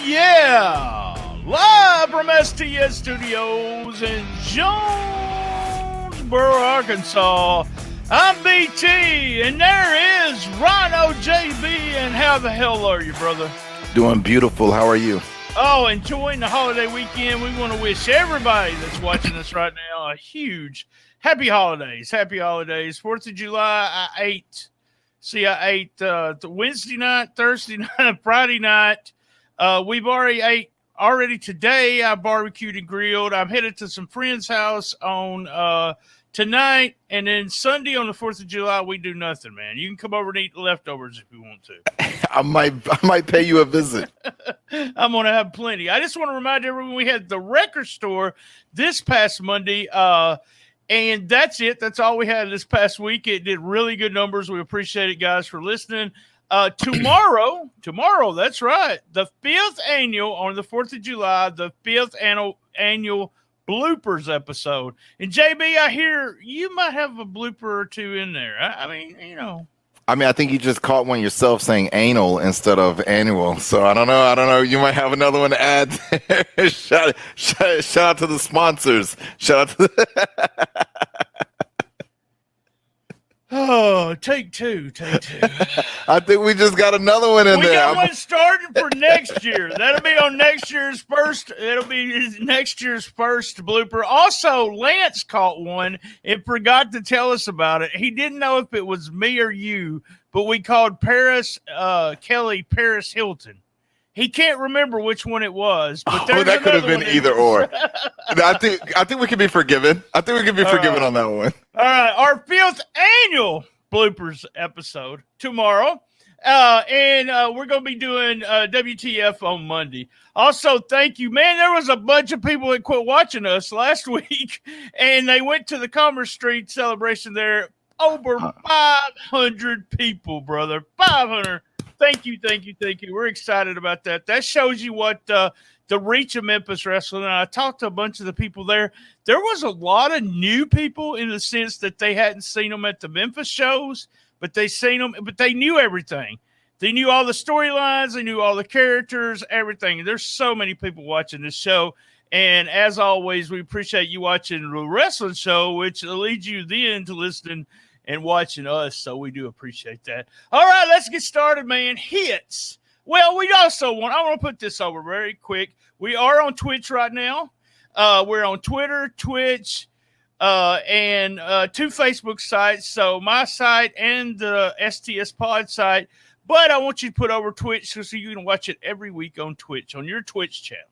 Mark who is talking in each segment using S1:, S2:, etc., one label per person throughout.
S1: yeah! Live from STS Studios in Jonesboro, Arkansas. I'm BT, and there is RynoJB. And how the hell are you, brother?
S2: Doing beautiful. How are you?
S1: Oh, enjoying the holiday weekend. We want to wish everybody that's watching us right now a huge happy holidays. Happy holidays. 4th of July, I ate Wednesday night, Thursday night, Friday night. We've already today. I barbecued and grilled. I'm headed to some friend's house on tonight, and then Sunday on the 4th of July, we do nothing, man. You can come over and eat the leftovers if you want to.
S2: I might pay you a visit.
S1: I'm going to have plenty. I just want to remind everyone we had the record store this past Monday, and that's it. That's all we had this past week. It did really good numbers. We appreciate it, guys, for listening. Tomorrow, that's right, the 5th annual, on the 4th of July, the 5th annual bloopers episode. And JB, I hear you might have a blooper or two in there. I mean, I think
S2: you just caught one yourself saying anal instead of annual. So I don't know. You might have another one to add. shout out to the sponsors. Shout out to
S1: Oh, take two.
S2: I think we just got another one in there.
S1: We got one starting for next year. That'll be on next year's first. It'll be next year's first blooper. Also, Lance caught one and forgot to tell us about it. He didn't know if it was me or you, but we called Kelly Paris Hilton. He can't remember which one it was. But
S2: that could have been either or. I think we can be forgiven. on that one.
S1: All right, our 5th annual bloopers episode tomorrow. And we're going to be doing WTF on Monday. Also, thank you. Man, there was a bunch of people that quit watching us last week, and they went to the Commerce Street celebration there. Over 500 people, brother. 500. Thank you. We're excited about that. That shows you what the reach of Memphis Wrestling. And I talked to a bunch of the people there. There was a lot of new people in the sense that they hadn't seen them at the Memphis shows, but they seen them, but they knew everything. They knew all the storylines. They knew all the characters, everything. There's so many people watching this show. And as always, we appreciate you watching the wrestling show, which leads you then to listening and watching us, so we do appreciate that. All right, let's get started, man. Hits. Well, I want to put this over very quick. We are on Twitch right now. We're on Twitter, Twitch, and 2 Facebook sites, so my site and the STS Pod site. But I want you to put over Twitch so you can watch it every week on Twitch, on your Twitch channel.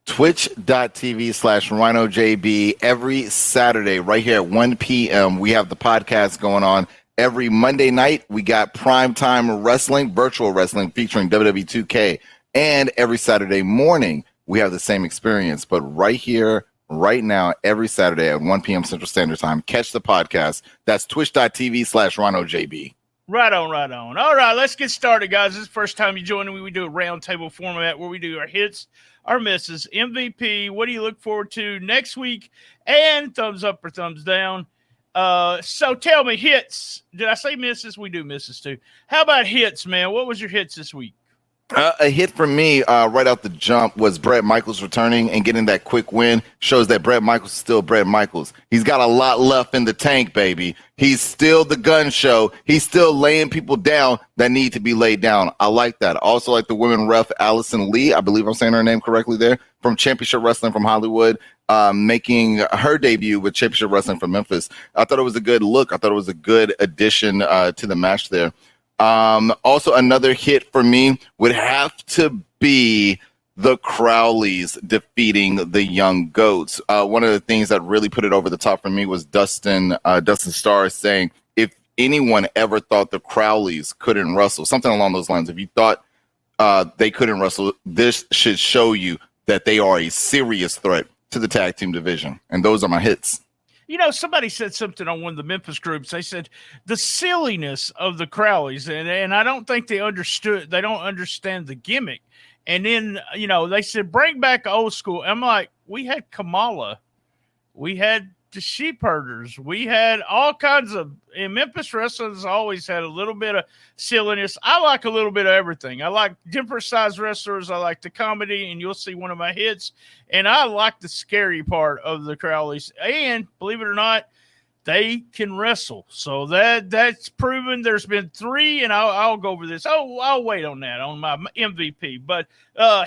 S2: Twitch.tv/RynoJB every Saturday right here at 1 p.m. We have the podcast going on. Every Monday night, we got primetime wrestling, virtual wrestling featuring WWE 2K. And every Saturday morning, we have the same experience. But right here, right now, every Saturday at 1 p.m. Central Standard Time, catch the podcast. That's twitch.tv/RynoJB.
S1: Right on. All right, let's get started, guys. This is the first time you join me. We do a roundtable format where we do our hits, our misses, MVP. What do you look forward to next week? And thumbs up or thumbs down. So tell me, hits. Did I say misses? We do misses too. How about hits, man? What was your hits this week?
S2: A hit for me right out the jump was Bret Michaels returning and getting that quick win. Shows that Bret Michaels is still Bret Michaels. He's got a lot left in the tank, baby. He's still the gun show. He's still laying people down that need to be laid down. I like that. I also like the women ref, Allison Lee. I believe I'm saying her name correctly there, from Championship Wrestling from Hollywood, making her debut with Championship Wrestling from Memphis. I thought it was a good look. I thought it was a good addition to the match there. Also, another hit for me would have to be the Crowleys defeating the Young Goats. One of the things that really put it over the top for me was Dustin Starr saying, if anyone ever thought the Crowleys couldn't wrestle, something along those lines, if you thought they couldn't wrestle, this should show you that they are a serious threat to the tag team division. And those are my hits.
S1: You know, somebody said something on one of the Memphis groups. They said the silliness of the Crowleys, and I don't think they don't understand the gimmick. And then, you know, they said, bring back old school. I'm like, we had Kamala. We had to sheep herders. We had all kinds of, in Memphis wrestling has always had a little bit of silliness. I like a little bit of everything. I like different size wrestlers. I like the comedy, and you'll see one of my hits. And I like the scary part of the Crowleys. And believe it or not, they can wrestle. So that's proven. There's been 3, and I'll go over this. I'll wait on that, on my MVP. But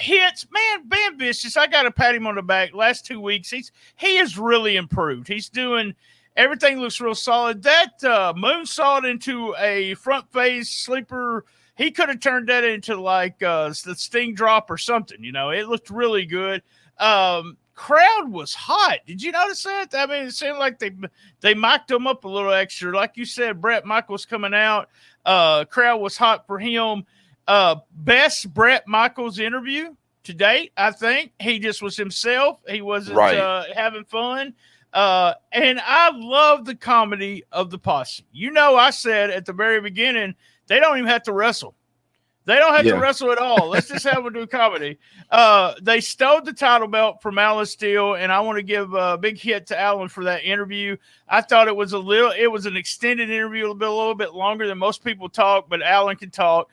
S1: hits, man, Van Vicious, I got to pat him on the back. Last 2 weeks, he has really improved. He's doing, everything looks real solid. That moonsault into a front face sleeper, he could have turned that into like the Sting drop or something. It looked really good. Crowd was hot. Did you notice that? I mean, it seemed like they mic'd him up a little extra. Like you said, Bret Michaels coming out. Crowd was hot for him. Best Bret Michaels interview to date, I think. He just was himself. He wasn't having fun. And I love the comedy of the posse. I said at the very beginning, they don't even have to wrestle. They don't have to wrestle at all. Let's just have them do comedy. They stole the title belt from Alan Steele, and I want to give a big hit to Alan for that interview. I thought it was an extended interview, a little bit longer than most people talk, but Alan can talk.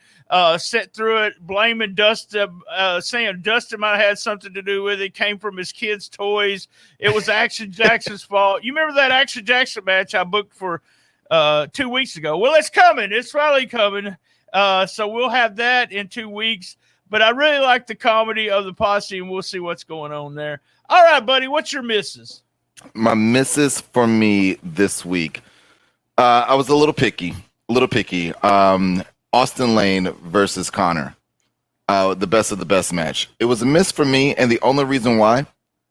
S1: Sat through it, blaming Dustin, saying Dustin might have had something to do with it. Came from his kids' toys. It was Action Jackson's fault. You remember that Action Jackson match I booked for 2 weeks ago? Well, it's coming. It's finally coming. So we'll have that in 2 weeks. But I really like the comedy of the posse, and we'll see what's going on there. All right, buddy, what's your misses?
S2: My misses for me this week, I was a little picky. Austin Lane versus Connor, the best of the best match. It was a miss for me, and the only reason why,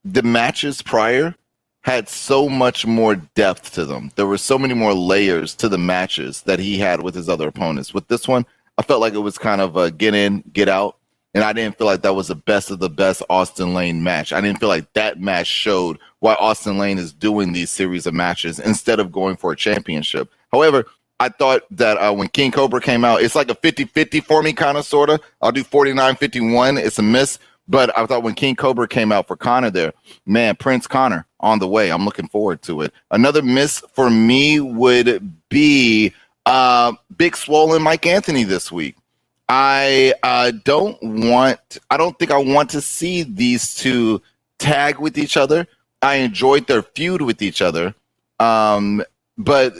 S2: the matches prior had so much more depth to them. There were so many more layers to the matches that he had with his other opponents. With this one, I felt like it was kind of a get in, get out, and I didn't feel like that was the best of the best Austin Lane match. I didn't feel like that match showed why Austin Lane is doing these series of matches instead of going for a championship. However, I thought that when King Cobra came out, it's like a 50-50 for me, kind of, sort of. I'll do 49-51. It's a miss. But I thought when King Cobra came out for Connor there, man, Prince Connor on the way. I'm looking forward to it. Another miss for me would be Big Swole and Mike Anthony this week. I don't think I want to see these two tag with each other. I enjoyed their feud with each other. But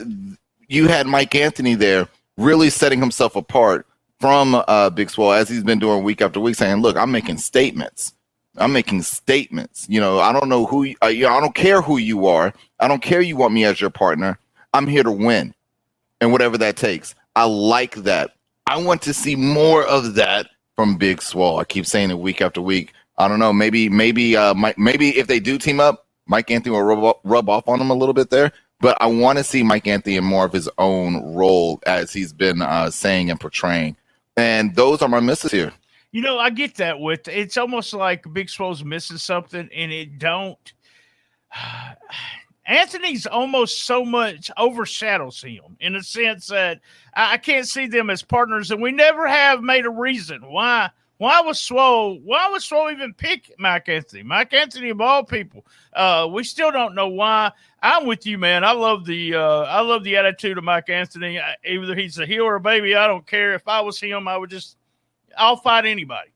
S2: you had Mike Anthony there really setting himself apart from Big Swole, as he's been doing week after week, saying, look, I'm making statements. I don't know who I don't care who you are. I don't care you want me as your partner. I'm here to win, and whatever that takes. I like that. I want to see more of that from Big Swole. I keep saying it week after week. I don't know. Maybe if they do team up, Mike Anthony will rub off on him a little bit there. But I want to see Mike Anthony in more of his own role, as he's been saying and portraying. And those are my misses here.
S1: I get that with it's almost like Big Swole's missing something, and it don't. Anthony's almost so much overshadows him in a sense that I can't see them as partners, and we never have made a reason why. Why was Swole even pick Mike Anthony? Mike Anthony of all people. We still don't know why. I'm with you, man. I love the attitude of Mike Anthony. Either he's a heel or a baby, I don't care. If I was him, I'll fight anybody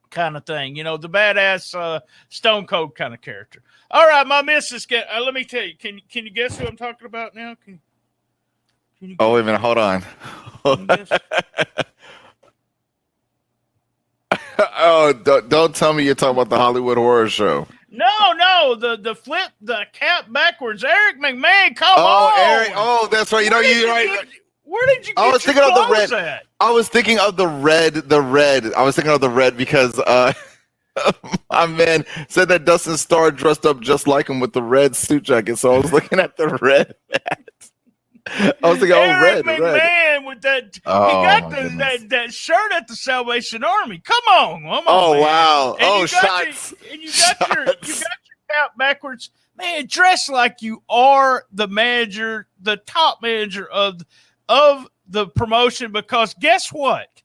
S1: kind of thing. The badass Stone Cold kind of character. All right, my missus. Let me tell you. Can you guess who I'm talking about now? Can you
S2: wait a minute. Hold on. Oh, don't tell me you're talking about the Hollywood Horror Show.
S1: No, the flip the cap backwards. Eric McMahon, come on.
S2: Eric. Oh, that's right. You're right.
S1: Where did you get your clothes at?
S2: I was thinking of the red. I was thinking of the red because my man said that Dustin Starr dressed up just like him with the red suit jacket. So I was looking at the red hat. I was thinking,
S1: Eric
S2: red.
S1: McMahon with that.
S2: Oh,
S1: he got that shirt at the Salvation Army. Come on,
S2: oh
S1: man.
S2: wow!
S1: And
S2: shots!
S1: You got your cap backwards, man. Dress like you are the manager, the top manager of the promotion. Because guess what,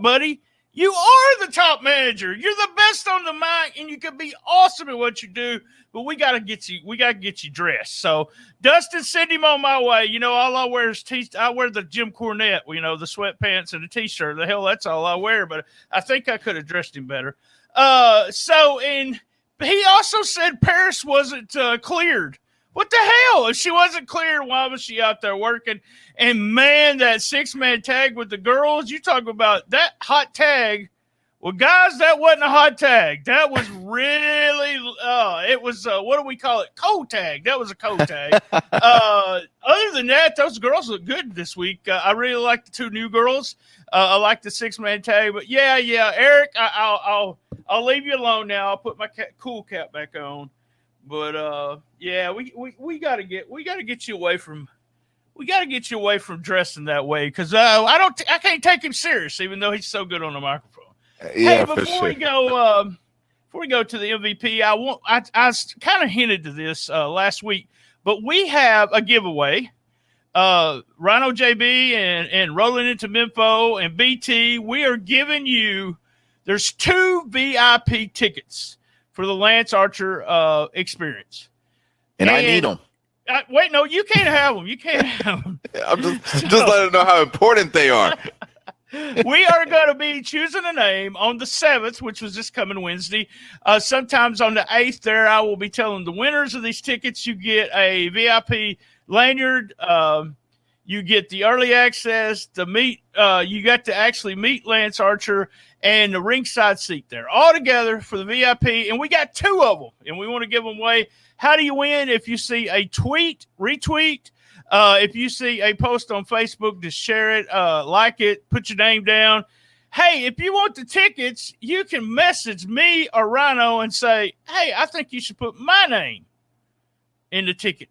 S1: buddy? You are the top manager. You're the best on the mic, and you can be awesome at what you do. But we gotta get you dressed. So Dustin, send him on my way. You know, all I wear is I wear the Jim Cornette. You know, the sweatpants and the t-shirt. The hell, that's all I wear. But I think I could have dressed him better. And he also said Paris wasn't cleared. What the hell? If she wasn't cleared, why was she out there working? And man, that 6-man tag with the girls, you talk about that hot tag. Well, guys, that wasn't a hot tag. That was really, it was, what do we call it? Cold tag. That was a cold tag. Other than that, those girls look good this week. I really like the 2 new girls. I like the 6-man tag. But yeah, Eric, I'll leave you alone now. I'll put my cool cap back on. But yeah, we gotta get you away from dressing that way because I can't take him serious even though he's so good on the microphone.
S2: Yeah,
S1: hey, before we go to the MVP, I kind of hinted to this last week, but we have a giveaway. RynoJB and Rollin Into Mempho and BT, we are giving you. There's 2 VIP tickets for the Lance Archer experience.
S2: And I need them.
S1: Wait, no, you can't have them. You can't have them.
S2: I'm just letting them know how important they are.
S1: We are going to be choosing a name on the 7th, which was this coming Wednesday. Sometimes on the 8th there, I will be telling the winners of these tickets, you get a VIP lanyard. You get the early access, the meet. You got to actually meet Lance Archer and the ringside seat there all together for the VIP. And we got 2 of them, and we want to give them away. How do you win? If you see a tweet, retweet. If you see a post on Facebook, just share it, like it, put your name down. Hey, if you want the tickets, you can message me or Rhino and say, hey, I think you should put my name in the ticket,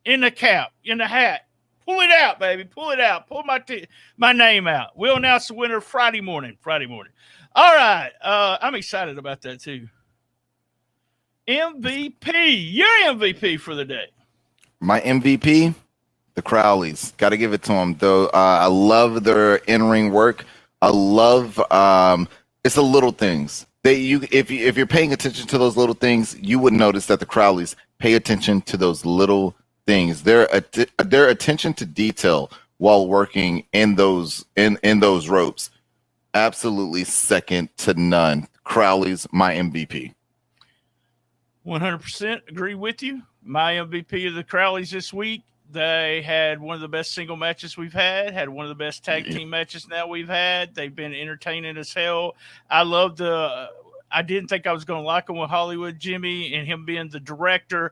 S1: in the cap, in the hat. Pull it out, baby. Pull it out. Pull my name out. We'll announce the winner Friday morning. All right. I'm excited about that, too. MVP. Your MVP for the day.
S2: My MVP, the Crowleys. Got to give it to them, though. I love their in-ring work. I love it's the little things. If you're paying attention to those little things, you would notice that the Crowleys pay attention to those little things. Their attention to detail while working in those ropes, absolutely second to none. Crowley's my MVP.
S1: 100% agree with you. My MVP of the Crowleys this week. They had one of the best single matches we've had one of the best tag team matches now we've had. They've been entertaining as hell. I love I didn't think I was going to like him with Hollywood Jimmy and him being the director.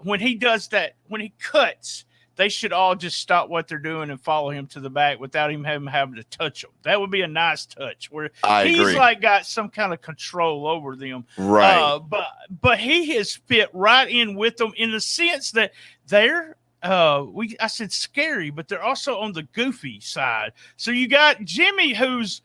S1: When he does that, when he cuts, they should all just stop what they're doing and follow him to the back without him having to touch them. That would be a nice touch where he's
S2: agree.
S1: Like got some kind of control over them.
S2: Right.
S1: But he has fit right in with them in the sense that they're, I said scary, but they're also on the goofy side. So you got Jimmy whose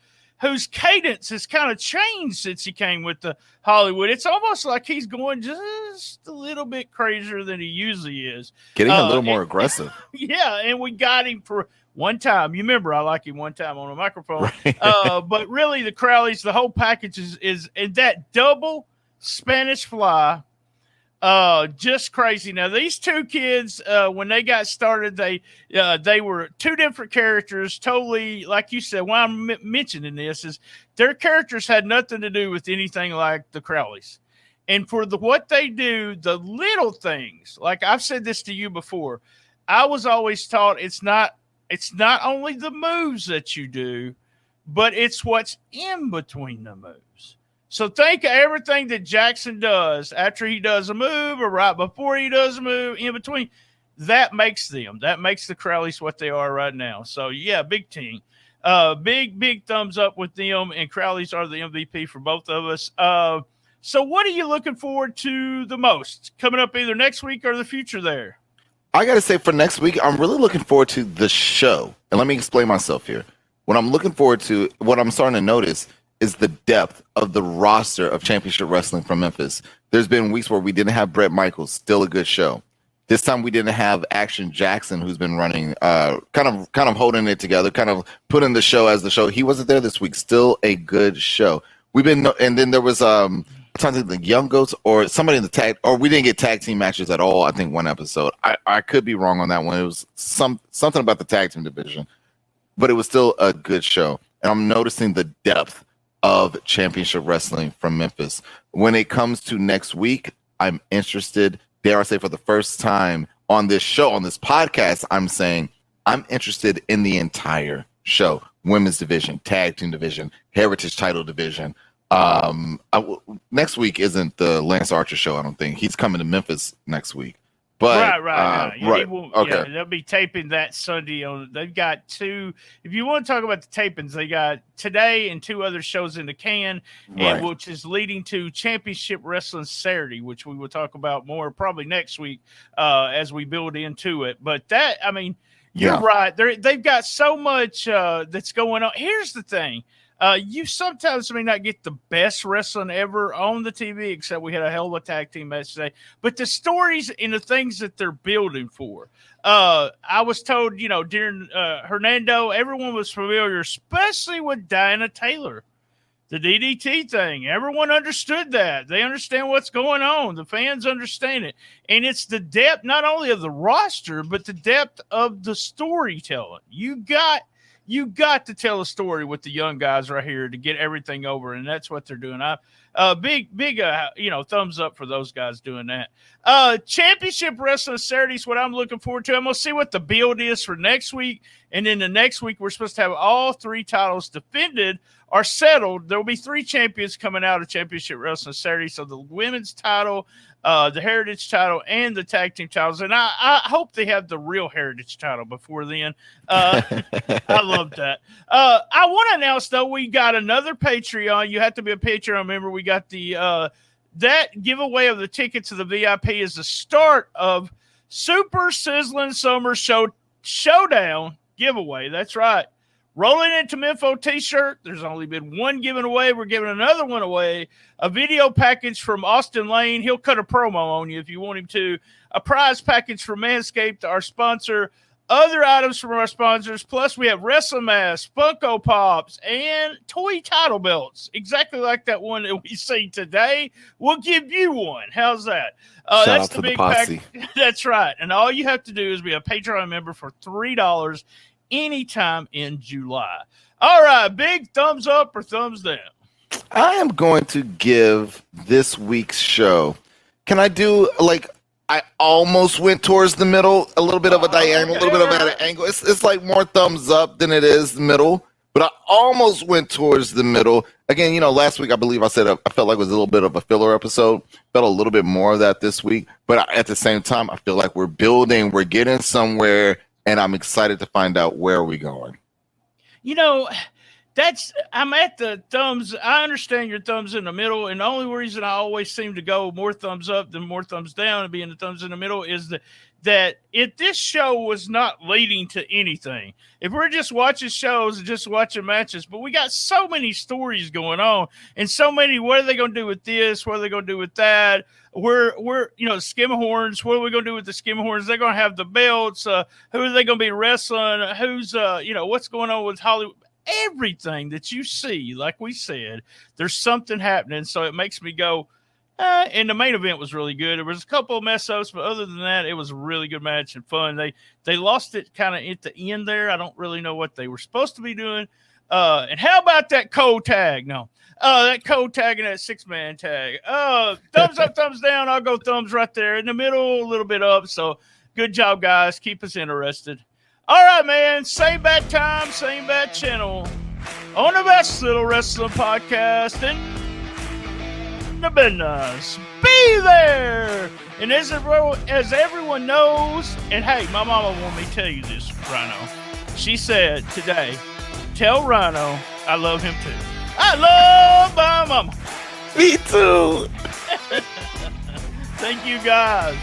S1: cadence has kind of changed since he came with the Hollywood. It's almost like he's going just a little bit crazier than he usually is.
S2: Getting a little more aggressive.
S1: Yeah, and we got him for one time. You remember I like him one time on a microphone. Right. But really the Crowleys, the whole package is and that double Spanish fly. Just crazy. Now these 2 kids, when they got started, they were 2 different characters, totally, like you said. Why I'm mentioning this is their characters had nothing to do with anything like the Crowleys. And for what they do, the little things, like I've said this to you before, I was always taught it's not only the moves that you do, but it's what's in between the moves. So think of everything that Jackson does after he does a move or right before he does a move, in between. That makes the Crowleys what they are right now. So, yeah, big team. Big thumbs up with them, and Crowleys are the MVP for both of us. So what are you looking forward to the most coming up either next week or the future there?
S2: I got to say for next week, I'm really looking forward to the show. And let me explain myself here. What I'm looking forward to, what I'm starting to notice is the depth of the roster of championship wrestling from Memphis. There's been weeks where we didn't have Bret Michaels, still a good show. This time we didn't have Action Jackson, who's been running, kind of holding it together, kind of putting the show as the show. He wasn't there this week. Still a good show. And then there was something the Young Goats or somebody in the tag, or we didn't get tag team matches at all. I think one episode. I could be wrong on that one. It was something about the tag team division, but it was still a good show. And I'm noticing the depth of championship wrestling from Memphis. When it comes to next week, I'm interested. Dare I say, for the first time on this show, on this podcast, I'm saying I'm interested in the entire show. Women's division, tag team division, heritage title division. Next week isn't the Lance Archer show, I don't think. He's coming to Memphis next week. But
S1: right.
S2: Right. Okay.
S1: Yeah, they'll be taping that Sunday. They've got 2. If you want to talk about the tapings, they got today and 2 other shows in the can, and which is leading to Championship Wrestling Saturday, which we will talk about more probably next week as we build into it. But that, I mean, you're right. They've got so much that's going on. Here's the thing. You sometimes may not get the best wrestling ever on the TV, except we had a hell of a tag team match today. But the stories and the things that they're building for. I was told, during Hernando, everyone was familiar, especially with Diana Taylor, the DDT thing. Everyone understood that. They understand what's going on. The fans understand it. And it's the depth, not only of the roster, but the depth of the storytelling. You got to tell a story with the young guys right here to get everything over, and that's what they're doing. Big thumbs up for those guys doing that. Championship Wrestling Saturday is what I'm looking forward to. I'm going to see what the build is for next week, and then the next week we're supposed to have all 3 titles defended or settled. There will be 3 champions coming out of Championship Wrestling Saturday, so the women's title, the heritage title, and the tag team titles. And I hope they have the real heritage title before then. I love that. I want to announce, though, we got another Patreon. You have to be a Patreon member. We got the that giveaway of the tickets to the VIP is the start of Super Sizzling Summer Showdown giveaway. That's right. Rollin Into Mempho t-shirt. There's only been one given away. We're giving another one away. A video package from Austin Lane. He'll cut a promo on you if you want him to. A prize package from Manscaped, our sponsor. Other items from our sponsors. Plus, we have wrestling masks, Funko Pops, and toy title belts. Exactly like that one that we see today. We'll give you one. How's that? That's the big package. That's right. And all you have to do is be a Patreon member for $3 anytime in July. All right, big thumbs up or thumbs down?
S2: I am going to give this week's show. Can I do I almost went towards the middle, a little bit of a diagonal, a little bit of an angle. It's like more thumbs up than it is the middle, but I almost went towards the middle. Again, last week I believe I said I felt like it was a little bit of a filler episode. Felt a little bit more of that this week, but at the same time, I feel like we're building, we're getting somewhere. And I'm excited to find out where we're going.
S1: I'm at the thumbs. I understand your thumbs in the middle. And the only reason I always seem to go more thumbs up than more thumbs down and being the thumbs in the middle is that if this show was not leading to anything, if we're just watching shows and just watching matches, but we got so many stories going on and so many, what are they going to do with this? What are they going to do with that? We're Skimmerhorns. What are we going to do with the Skimmerhorns? They're going to have the belts. Who are they going to be wrestling? Who's, what's going on with Hollywood? Everything that you see, like we said, there's something happening. So it makes me go, and the main event was really good. There was a couple of mess ups, but other than that, it was a really good match and fun. They lost it kind of at the end there. I don't really know what they were supposed to be doing. And how about that cold tag? No. That code tag and that 6-man tag. Thumbs up, thumbs down. I'll go thumbs right there. In the middle, a little bit up. So good job, guys. Keep us interested. All right, man. Same bad time, same bad channel. On the best little wrestling podcast in the business. Be there. And as everyone knows, and hey, my mama wanted me to tell you this, Rhino. She said today, tell Rhino I love him too. I love my mama.
S2: Me too.
S1: Thank you, guys.